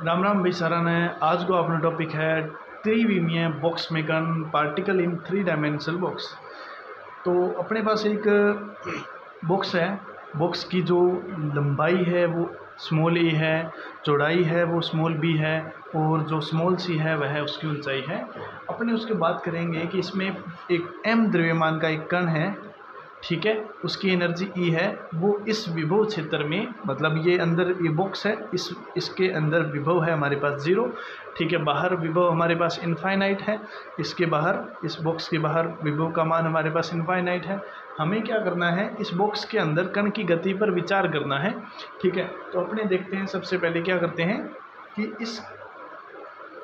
राम राम भाई सारा ने आज को अपना टॉपिक है त्रिविमीय बॉक्स मेकन पार्टिकल इन 3 डायमेंशनल बॉक्स। तो अपने पास एक बॉक्स है। बॉक्स की जो लंबाई है वो स्मॉल ए है, चौड़ाई है वो स्मॉल बी है, और जो स्मॉल सी है वह उसकी ऊंचाई है। अपने उसके बात करेंगे कि इसमें एक m द्रव्यमान का एक कण है, ठीक है, उसकी एनर्जी ई है। वो इस विभव क्षेत्र में, मतलब ये अंदर ये बॉक्स है, इसके अंदर विभव है हमारे पास 0, ठीक है। बाहर विभव हमारे पास इनफाइनाइट है। इसके बाहर, इस बॉक्स के बाहर विभव का मान हमारे पास इनफाइनाइट है। हमें क्या करना है, इस बॉक्स के अंदर कण की गति पर विचार करना है, ठीक है। तो अपने देखते हैं, सबसे पहले क्या करते हैं कि इस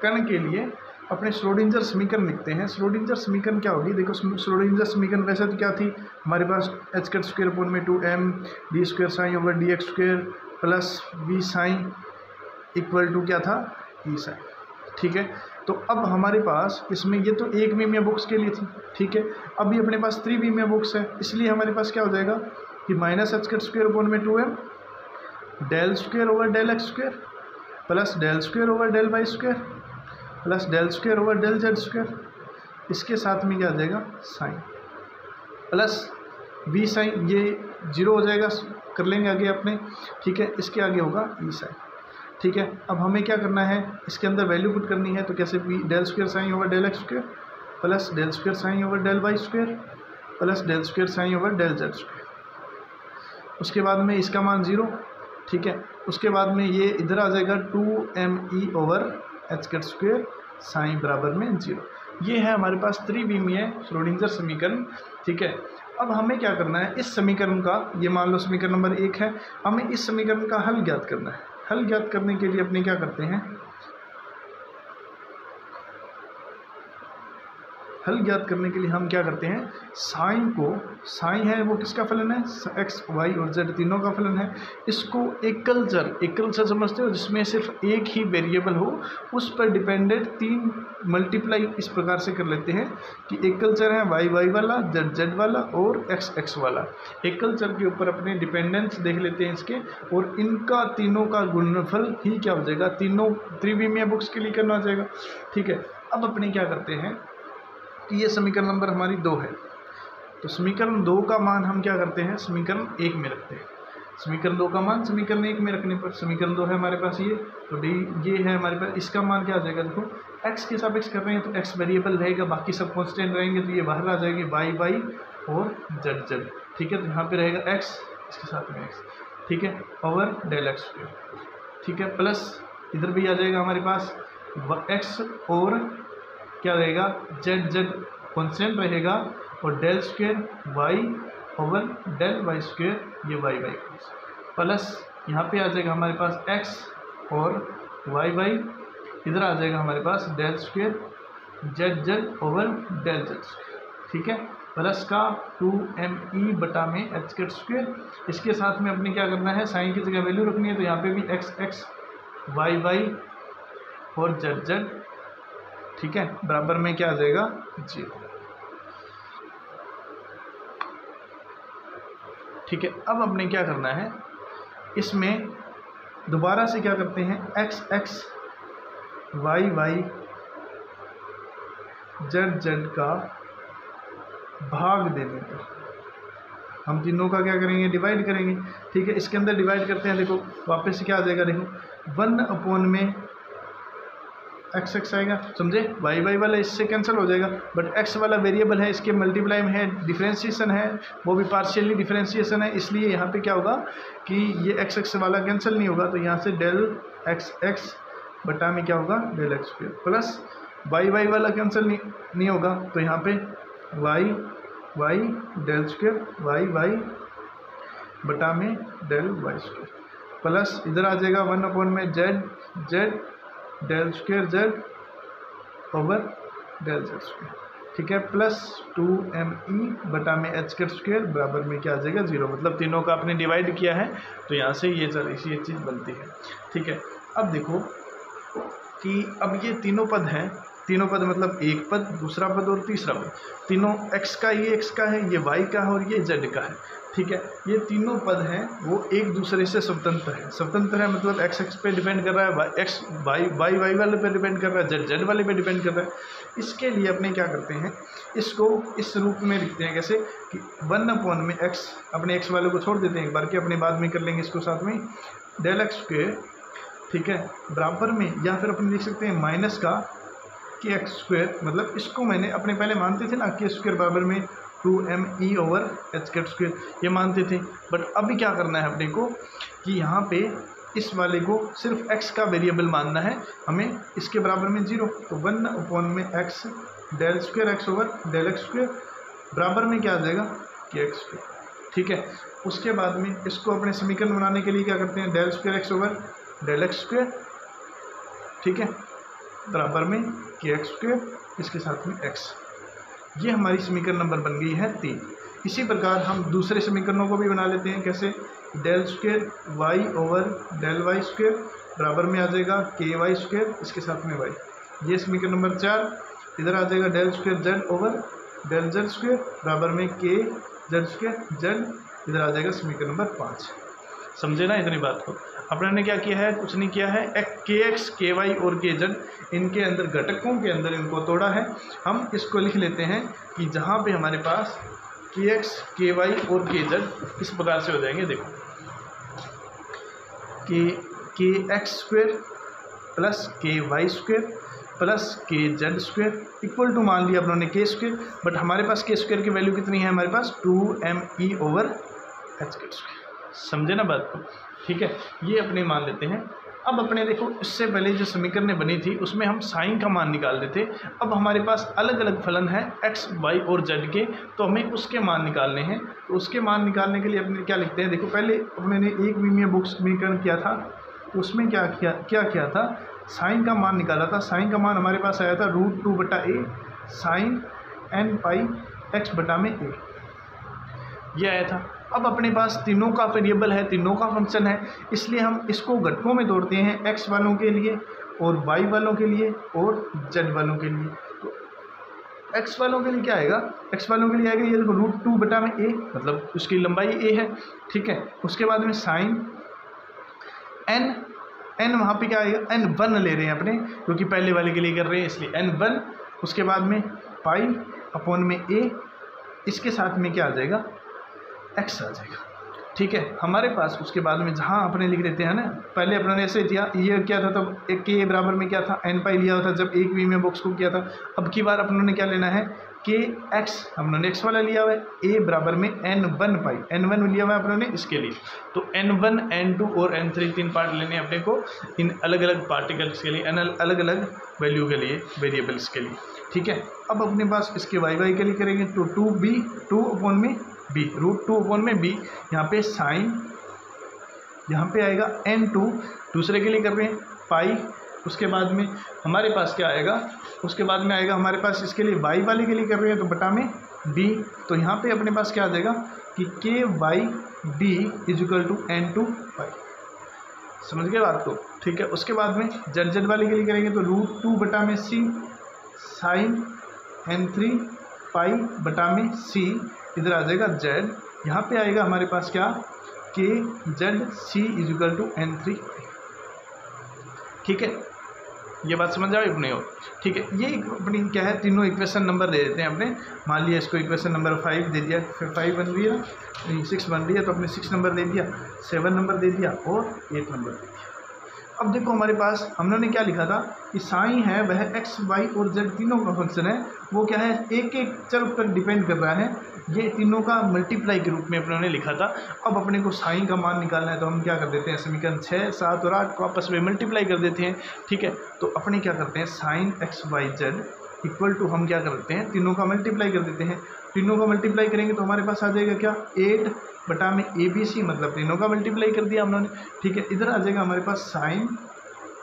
कण के लिए अपने श्रोडिंगर समीकरण लिखते हैं। श्रोडिंगर समीकरण क्या होगी, देखो श्रोडिंगर समीकरण वैसे तो क्या थी हमारे पास, h² में 2m d² psi over dx² plus v psi equal to क्या था, e साइन, ठीक है। तो अब हमारे पास इसमें ये तो एक विमीय बॉक्स के लिए थी, ठीक है। अब ये अपने पास त्रिविमीय बॉक्स है, इसलिए हमारे पास क्या हो जाएगा कि -h² में 2m del² over del x² plus del² over del y² plus del² over del z², इसके साथ में क्या आ जाएगा साइन, प्लस v साइन, ये 0 हो जाएगा, कर लेंगे आगे अपने, ठीक है। इसके आगे होगा e साइन, ठीक है। अब हमें क्या करना है, इसके अंदर वैल्यू पुट करनी है। तो कैसे, del² psi over del x² plus del² psi over del y² plus del² psi over del z²। उसके बाद में इसका मान 0, ठीक है। उसके बाद में ये इधर आ जाएगा 2me ओवर h² साइन बराबर में 0। ये है हमारे पास त्रिविमीय श्रोडिंगर समीकरण, ठीक है। अब हमें क्या करना है, इस समीकरण का, ये मान लो समीकरण नंबर 1 है, हमें इस समीकरण का हल ज्ञात करना है। हल ज्ञात करने के लिए अपने क्या करते हैं, हल ज्ञात करने के लिए हम क्या करते हैं, साइन को, साइन है वो किसका फलन है, x, y और z तीनों का फलन है। इसको एकल चर समझते हो, जिसमें सिर्फ एक ही वेरिएबल हो, उस पर डिपेंडेंट 3 मल्टीप्लाई इस प्रकार से कर लेते हैं कि एकल चर है y वाला, z वाला और x वाला। एकल चर के ऊपर अपने डिपेंडेंस देख लेते हैं इसके, और इनका तीनों का गुणनफल ही क्या हो जाएगा, तीनों त्रिविमीय बॉक्स के लिए करना हो जाएगा, ठीक है। अब अपने क्या करते हैं कि ये समीकरण नंबर हमारी 2 है, तो समीकरण 2 का मान हम क्या करते हैं, समीकरण 1 में रखते हैं। समीकरण 2 का मान समीकरण 1 में रखने पर, समीकरण 2 है हमारे पास ये, तो डी ये है हमारे पास, इसका मान क्या आ जाएगा, देखो x के सापेक्ष कर रहे हैं तो x वेरिएबल रहेगा, बाकी सब कांस्टेंट रहेंगे, तो ये बाहर आ जाएगी y और z, ठीक है। तो यहाँ पे रहेगा x, इसके साथ में x, ठीक है, ओवर del x², ठीक है, प्लस इधर भी आ जाएगा हमारे पास x और क्या रहेगा z कॉन्स्टेंट रहेगा, और del² y over del y², ये y प्लस यहाँ पे आ जाएगा हमारे पास x और y, इधर आ जाएगा हमारे पास del² z over del z², ठीक है, प्लस का 2me बटा में h²। इसके साथ में अपने क्या करना है, साइन की जगह वैल्यू रखनी है, तो यहाँ पे भी x y और z, ठीक है, बराबर में क्या आ जाएगा 0, ठीक है। अब अपने क्या करना है, इसमें दोबारा से क्या करते हैं, x y z का भाग देने पर हम तीनों का क्या करेंगे, डिवाइड करेंगे, ठीक है। इसके अंदर डिवाइड करते हैं, देखो वापस से क्या आ जाएगा, देखो 1 में x आएगा, समझे, y वाला इससे कैंसिल हो जाएगा, बट x वाला वेरिएबल है, इसके मल्टीप्लाई में है, डिफरेंशिएशन है, वो भी पार्शियली डिफरेंशिएशन है, इसलिए यहाँ पे क्या होगा कि ये x वाला कैंसिल नहीं होगा, तो यहाँ से del x बटा में क्या होगा del x², प्लस y वाला कैंसिल नहीं होगा, तो यहाँ पे y del² y बटा में del y², प्लस इधर आ जाएगा 1 में z del² z over del z², ठीक है, प्लस 2me बटा में h² बराबर में क्या आ जाएगा 0। मतलब तीनों का आपने डिवाइड किया है, तो यहाँ से ये चीज़ बनती है, ठीक है। अब देखो कि अब ये तीनों पद हैं, तीनों पद मतलब एक पद, दूसरा पद और तीसरा पद, तीनों x का, ये x का है, ये y का है और ये z का है। ठीक है, ये तीनों पद हैं वो एक दूसरे से स्वतंत्र है। स्वतंत्र है मतलब x पे डिपेंड कर रहा है, x y वाले पे डिपेंड कर रहा है, z वाले पे डिपेंड कर रहा है। इसके लिए अपने क्या करते हैं, इसको इस रूप में लिखते हैं कैसे कि 1/x, अपने x वाले को छोड़ देते हैं एक बार के, अपने बाद में कर लेंगे इसको साथ में, डेल एक्स स्क्वेयर, ठीक है, बराबर में, या फिर अपन लिख सकते हैं माइनस का के एक्स स्क्वेयर, मतलब इसको मैंने अपने पहले मानते थे ना के स्क्वेयर बराबर में 2m/h² ये मानते थे। बट अभी क्या करना है अपने को कि यहाँ पे इस वाले को सिर्फ x का वेरिएबल मानना है हमें, इसके बराबर में 0, तो 1/x del square x over del X square बराबर में क्या आ जाएगा के एक्स स्क्वेयर। ठीक है, उसके बाद में इसको अपने समीकरण बनाने के लिए क्या करते हैं, del square x over del X square, ठीक है, बराबर में के एक्स स्क्वेयर, इसके साथ में x। ये हमारी समीकरण नंबर बन गई है 3। इसी प्रकार हम दूसरे समीकरणों को भी बना लेते हैं, कैसे, del square y over del Y square बराबर में आ जाएगा के वाई स्क्वेयर, इसके साथ में y। ये समीकरण नंबर 4। इधर आ जाएगा del square z over del z square बराबर में के z स्क्वेयर z, इधर आ जाएगा समीकरण नंबर 5। समझे ना इतनी बात को। अपने ने क्या किया है, कुछ नहीं किया है, के एक्स के वाई और के जेड इनके अंदर घटकों के अंदर इनको तोड़ा है। हम इसको लिख लेते हैं कि जहाँ पे हमारे पास के एक्स के वाई और के जेड इस प्रकार से हो जाएंगे। देखो के एक्स स्क्वेयर प्लस के वाई स्क्वेयर प्लस के जेड स्क्वेयर इक्वल टू मान लिया अपनों ने के स्क्वेयर, बट हमारे पास के स्क्वेयर की वैल्यू कितनी है, हमारे पास 2m/h²। समझे ना बात को। ठीक है, ये अपने मान लेते हैं। अब अपने देखो इससे पहले जो समीकरण बनी थी उसमें हम साइन का मान निकाल देते, अब हमारे पास अलग अलग फलन है x, y और z के, तो हमें उसके मान निकालने हैं। तो उसके मान निकालने के लिए अपने क्या लिखते हैं, देखो पहले अपने ने एक विमीय बुक समीकरण किया था, तो उसमें क्या किया था, साइन का मान निकाला था। साइन का मान हमारे पास आया था √2/a साइन n π(x/a), ये आया था। अब अपने पास तीनों का वेरिएबल है, तीनों का फंक्शन है, इसलिए हम इसको घटकों में तोड़ते हैं, x वालों के लिए और y वालों के लिए और z वालों के लिए। तो x वालों के लिए क्या आएगा, x वालों के लिए आएगा ये देखो √2/a, मतलब उसकी लंबाई a है। ठीक है, उसके बाद में साइन n वहाँ पे क्या आएगा, n1 ले रहे हैं अपने, क्योंकि पहले वाले के लिए कर रहे हैं इसलिए n1। उसके बाद में π/a, इसके साथ में क्या आ जाएगा, x आ जाएगा। ठीक है, हमारे पास उसके बाद में जहाँ अपने लिख देते हैं ना, पहले अपने ने ऐसे दिया, ये क्या था, तब एक के बराबर में क्या था, n π लिया था जब एक विमीय बॉक्स को किया था। अब की बार अपनों ने क्या लेना है, के x, हमने x वाला लिया हुआ है, a बराबर में n1 π, n1 लिया हुआ है अपनों ने इसके लिए। तो n1 n2 और n3 तीन पार्ट लेने हैं अपने को इन अलग अलग पार्टिकल्स के लिए, अलग अलग वैल्यू के लिए, वेरिएबल्स के लिए। ठीक है, अब अपने पास इसके y के लिए करेंगे तो 2/b √2/b, यहाँ पे साइन, यहाँ पे आएगा n2, दूसरे के लिए कर रहे हैं पाई। उसके बाद में हमारे पास क्या आएगा, उसके बाद में आएगा हमारे पास इसके लिए y वाले के लिए कर रहे हैं तो बटा में b, तो यहाँ पे अपने पास क्या आ जाएगा कि k/b = n2 पाई। समझ गए बात को। ठीक है, उसके बाद में z वाले के लिए करेंगे तो √2/c साइन n3 π/c, इधर आ जाएगा z, यहाँ पे आएगा हमारे पास क्या, के zc = n3। ठीक है, ये बात समझ जाओ अपने हो। ठीक है, ये अपनी क्या है, तीनों इक्वेशन नंबर दे देते हैं अपने। मान लिया इसको इक्वेशन नंबर 5 दे दिया, फिर 5 बन रही है, 6 बन रही है, तो अपने 6 नंबर दे दिया, 7 नंबर दे दिया और 8 नंबर दे दिया। अब देखो हमारे पास हमने क्या लिखा था कि साइन है वह x, y और z तीनों का फंक्शन है, वो क्या है, एक एक चर पर डिपेंड कर रहा है, ये तीनों का मल्टीप्लाई के रूप में अपने ने लिखा था। अब अपने को साइन का मान निकालना है तो हम क्या कर देते हैं, समीकरण 6, 7 और 8 को आपस में मल्टीप्लाई कर देते हैं। ठीक है, तो अपने क्या करते हैं, psi x, y, z equal to हम क्या करते हैं, तीनों का मल्टीप्लाई कर देते हैं। तीनों का मल्टीप्लाई करेंगे तो हमारे पास आ जाएगा क्या, 8/abc, मतलब तीनों का मल्टीप्लाई कर दिया हम लोगने। ठीक है, इधर आ जाएगा हमारे पास sine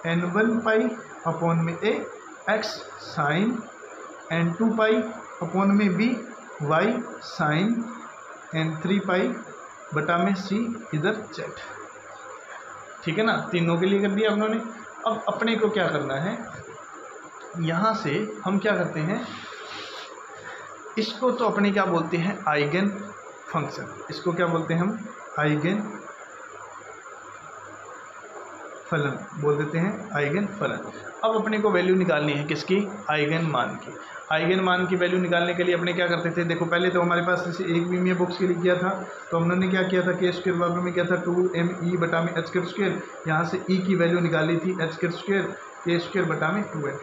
n1 π/a x sine n2 π/b y sine n3 π/c, इधर z। ठीक है ना, तीनों के लिए कर दिया हम लोगों ने। अब अपने को क्या करना है, यहाँ से हम क्या करते हैं, इसको तो अपने क्या बोलते हैं, आइगन फंक्शन। इसको क्या बोलते हैं हम, आइगन फलन बोल देते हैं, आइगन फलन। अब अपने को वैल्यू निकालनी है किसकी, आइगन मान की। आइगन मान की वैल्यू निकालने के लिए अपने क्या करते थे, देखो पहले तो हमारे पास जैसे एक बीमीय बॉक्स के लिए किया था, तो हमने क्या किया था, के स्क्वायर बराबर में क्या था 2me बटा में एच स्क्वायर। यहाँ से ई की वैल्यू निकाली थी एच स्क्वायर, के स्क्वायर बटा में 2m।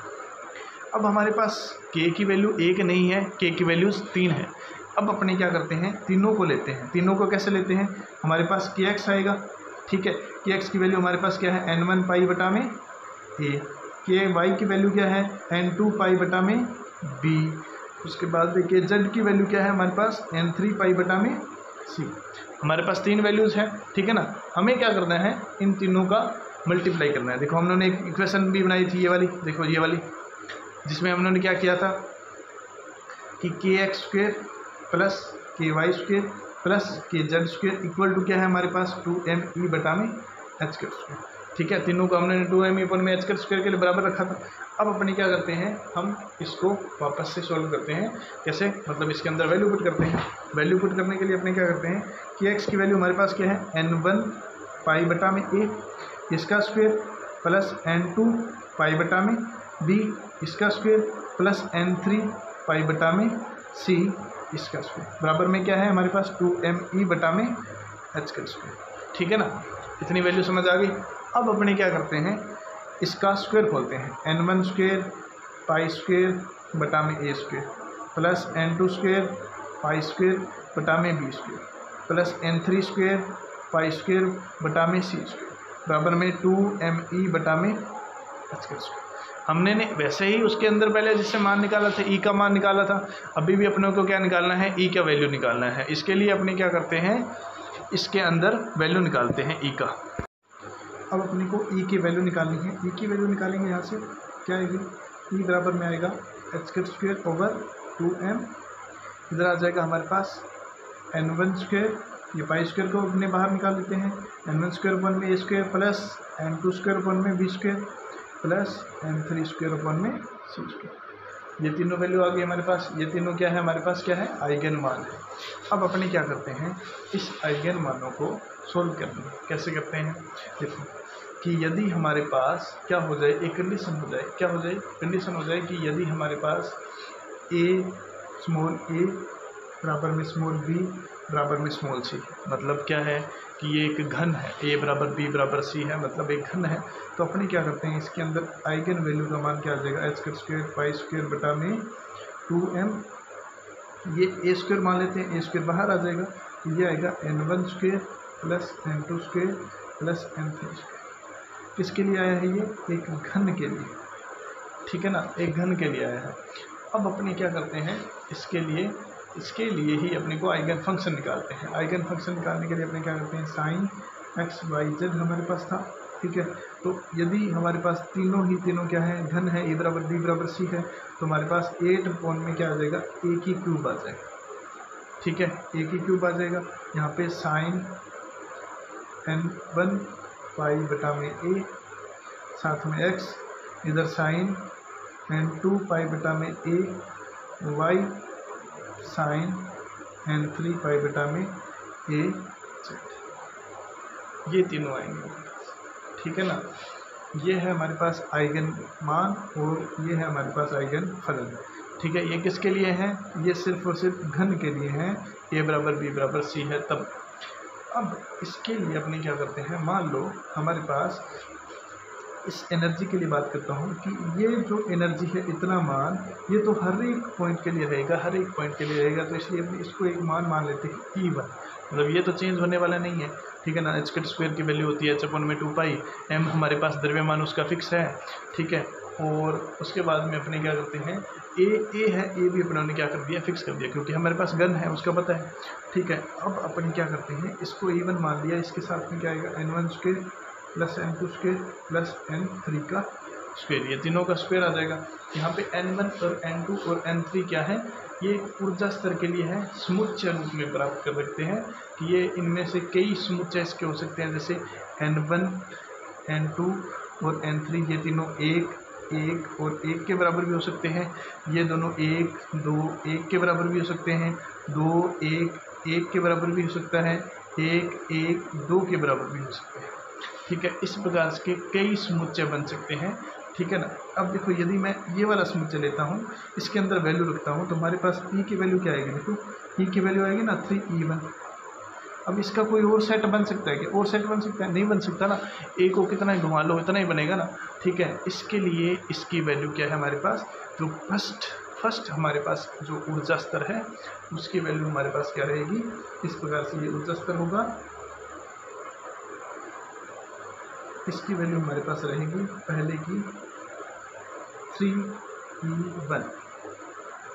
अब हमारे पास के की वैल्यू 1 नहीं है, के की वैल्यूज़ 3 है। अब अपने क्या करते हैं, तीनों को लेते हैं। तीनों को कैसे लेते हैं, हमारे पास के एक्स आएगा, ठीक है। के एक्स की वैल्यू हमारे पास क्या है, n1 पाई बटा में a। के वाई की वैल्यू क्या है, n2 पाई बटा में b। उसके बाद देखिए जेड की वैल्यू क्या है हमारे पास, n3 पाई बटा में c। हमारे पास 3 वैल्यूज़ हैं, ठीक है ना। हमें क्या करना है, इन तीनों का मल्टीप्लाई करना है। देखो हम लोगों ने एक इक्वेशन भी बनाई थी, ये वाली, देखो ये वाली, जिसमें हम लोगों ने क्या किया था कि के एक्स स्क्वेयर प्लस के वाई स्क्वेयर प्लस के जेड स्क्वेयर इक्वल टू क्या है हमारे पास 2me बटा में एच स्क्वेयर, ठीक है। तीनों को हमने 2me अपन में एच स्क्वेयर के लिए बराबर रखा था। अब अपने क्या करते हैं, हम इसको वापस से सॉल्व करते हैं। कैसे, मतलब इसके अंदर वैल्यू पुट करते हैं। वैल्यू पुट करने के लिए अपने क्या करते हैं कि एक्स की वैल्यू हमारे पास क्या है, n1 पाई बटा में a इसका स्क्वेयर प्लस n2 पाई बटा में b इसका स्क्वेयर प्लस n3 पाई बटा में c इसका स्क्वेयर बराबर में क्या है हमारे पास 2me बटा में एच स्क्वेयर, ठीक है ना। इतनी वैल्यू समझ आ गई। अब अपने क्या करते हैं, इसका स्क्वायर खोलते हैं, n1 स्क्वेयर पाई स्क्वेयर बटा में a square plus n2 square pi square बटा में b square plus n3 square pi square बटा में c स्क्वेयर बराबर में 2me बटा में एच स्क्वेयर। हमने ने वैसे ही उसके अंदर पहले जिससे मान निकाला था, ई का मान निकाला था, अभी भी अपने को क्या निकालना है, ई का वैल्यू निकालना है। इसके लिए अपने क्या करते हैं, इसके अंदर वैल्यू निकालते हैं ई का। अब अपने को ई की वैल्यू निकालनी है। ई की वैल्यू निकालेंगे, यहाँ से क्या आएगी, ई बराबर में आएगा एच स्क्वेयर ओवर 2m। इधर आ जाएगा हमारे पास n1 स्क्वेयर, ये पाई स्क्वेयर को अपने बाहर निकाल लेते हैं, n1 स्क्वेयर वन में a square plus n2 square one में b square plus n3 square one में c स्क्वेयर। ये तीनों वैल्यू आ गई हमारे पास। ये तीनों क्या है हमारे पास, क्या है, आइगन मान है। अब अपने क्या करते हैं, इस आइगन मानों को सोल्व करते हैं। कैसे करते हैं, देखो कि यदि हमारे पास क्या हो जाए, एक कंडीशन हो जाए, क्या हो जाए, कंडीशन हो जाए कि यदि हमारे पास स्मॉल a बराबर में स्मॉल b बराबर में स्मॉल c, मतलब क्या है कि ये एक घन है, a बराबर b बराबर c है, मतलब एक घन है। तो अपने क्या करते हैं, इसके अंदर आइगन वैल्यू का मान क्या आ जाएगा, एच स्क्वेयर पाई स्क्वेयर बटा में 2m। ये a स्क्वेयर मान लेते हैं, a स्क्वेयर बाहर आ जाएगा, तो ये आएगा n1 square plus n2 square plus n3 square. किसके लिए आया है, ये एक घन के लिए, ठीक है ना, एक घन के लिए आया है। अब अपने क्या करते हैं, इसके लिए ही अपने को आइगन फंक्शन निकालते हैं। आइगन फंक्शन निकालने के लिए अपने क्या करते हैं, साइन एक्स वाई जेड हमारे पास था, ठीक है। तो यदि हमारे पास तीनों क्या है, घन है, ए बराबर बी बराबर सी है, तो हमारे पास 8 अपॉन में क्या आ जाएगा, ए की क्यूब आ जाएगा, ठीक है, ए की क्यूब आ जाएगा। यहाँ पे साइन n1 पाई बटा में ए साथ में एक्स, इधर साइन n2 पाई बटा में ए वाई साइन n3 पाई बटा में ए जेड। ये तीनों आएंगे, ठीक है ना। ये है हमारे पास आइगन मान और ये है हमारे पास आइगन फलन, ठीक है। ये किसके लिए है, ये सिर्फ और सिर्फ घन के लिए है, a बराबर b बराबर c है तब। अब इसके लिए अपने क्या करते हैं, मान लो हमारे पास इस एनर्जी के लिए बात करता हूँ कि ये जो एनर्जी है, इतना मान, ये तो हर एक पॉइंट के लिए रहेगा, हर एक पॉइंट के लिए रहेगा। तो इसलिए अपने इसको एक मान लेते हैं E1, मतलब ये तो चेंज होने वाला नहीं है, ठीक है ना। एच स्क्वेयर की वैल्यू होती है h अपॉन में 2 पाई, m हमारे पास द्रव्यमान उसका फिक्स है, ठीक है। और उसके बाद में अपने क्या करते हैं, ए है, ए भी अपने ने क्या कर दिया, फिक्स कर दिया, क्योंकि हमारे पास गन है उसका पता है, ठीक है। अब अपन क्या करते हैं, इसको E1 मान लिया, इसके साथ में क्या आएगा, n1 square plus n2 square plus n3 का स्क्वेयर, ये तीनों का स्क्वेयर आ जाएगा। यहाँ पे n1 और n2 और n3 क्या है, ये ऊर्जा स्तर के लिए है, समुच्चय रूप में प्राप्त कर सकते हैं कि ये इनमें से कई समुच्चय इसके हो सकते हैं, जैसे n1 n2 और n3, ये तीनों 1 1 और 1 के बराबर भी हो सकते हैं, ये दोनों 1 2 1 के बराबर भी हो सकते हैं, 2 1 1 के बराबर भी हो सकता है, 1 1 2 के बराबर भी हो सकते हैं। ठीक है, इस प्रकार के कई समुच्चय बन सकते हैं। ठीक है ना। अब देखो यदि मैं ये वाला समुच्चय लेता हूँ, इसके अंदर वैल्यू रखता हूँ, तो हमारे पास ई की वैल्यू क्या आएगी, देखो ई की वैल्यू आएगी ना 3e1। अब इसका कोई और सेट बन सकता है क्या, और सेट बन सकता है, नहीं बन सकता ना, ए को कितना ही घुमा लो इतना ही बनेगा ना। ठीक है, इसके लिए इसकी वैल्यू क्या है हमारे पास, जो फर्स्ट हमारे पास जो ऊर्जा स्तर है उसकी वैल्यू हमारे पास क्या रहेगी, इस प्रकार से ये ऊर्जा स्तर होगा, इसकी वैल्यू हमारे पास रहेगी पहले की 3e1।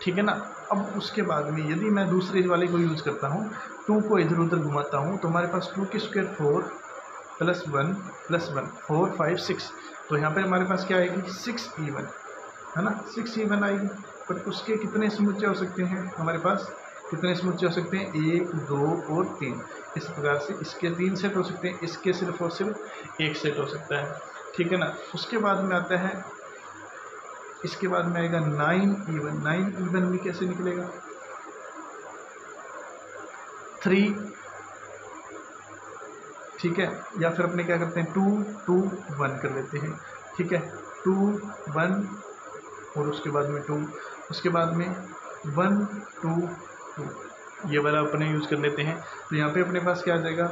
ठीक है ना। अब उसके बाद में यदि मैं दूसरे वाले को यूज़ करता हूँ, 2 को इधर उधर घुमाता हूँ, तो हमारे पास 2 की स्क्वायर 4 +1 4 5 6, तो यहाँ पे हमारे पास क्या आएगी 6e1, है ना, 6e1 आएगी। पर उसके कितने समुच्चय हो सकते हैं हमारे पास, कितने समुच्चय हो सकते हैं, 1 2 और 3। इस प्रकार से इसके 3 सेट हो सकते हैं, इसके सिर्फ और सिर्फ 1 सेट हो सकता है। ठीक है ना। उसके बाद में आता है, इसके बाद में आएगा 9e1। 9e1 भी कैसे निकलेगा, 3, ठीक है, या फिर अपने क्या करते हैं 2 2 1 कर लेते हैं। ठीक है, 2 1 और उसके बाद में 2, उसके बाद में 1 2 2, ये वाला अपने यूज़ कर लेते हैं। तो यहाँ पे अपने पास क्या आ जाएगा,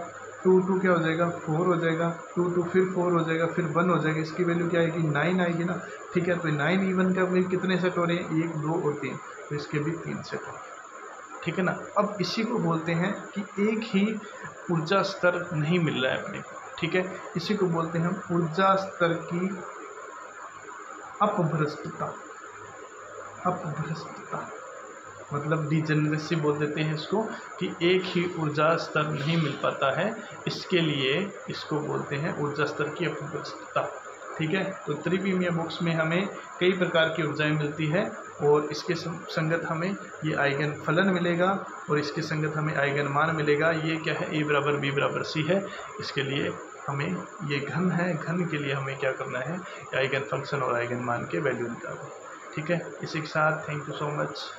2 2 क्या हो जाएगा 4 हो जाएगा, 2 2 फिर 4 हो जाएगा, फिर 1 हो जाएगा, इसकी वैल्यू क्या आएगी 9 आएगी ना। ठीक है, तो 9e1 का भी कितने सेट हो रहे हैं, 1 2 और 3, तो इसके भी 3 सेट हो रहे हैं। ठीक है ना। अब इसी को बोलते हैं कि एक ही ऊर्जा स्तर नहीं मिल रहा है अपने को। ठीक है, इसी को बोलते हैं हम ऊर्जा स्तर की अपभ्रष्टता। अपभ्रष्टता मतलब डिजेनरेसी बोल देते हैं इसको, कि एक ही ऊर्जा स्तर नहीं मिल पाता है, इसके लिए इसको बोलते हैं ऊर्जा स्तर की अपभ्रष्टता। ठीक है, तो त्रिविमीय बॉक्स में हमें कई प्रकार की ऊर्जाएं मिलती है, और इसके संगत हमें ये आइगन फलन मिलेगा, और इसके संगत हमें आइगन मान मिलेगा। ये क्या है, A = B = C है। इसके लिए हमें ये घन है, घन के लिए हमें क्या करना है, आइगन फंक्शन और आइगन मान के वैल्यू निकालना। ठीक है, इसी के साथ थैंक यू सो मच।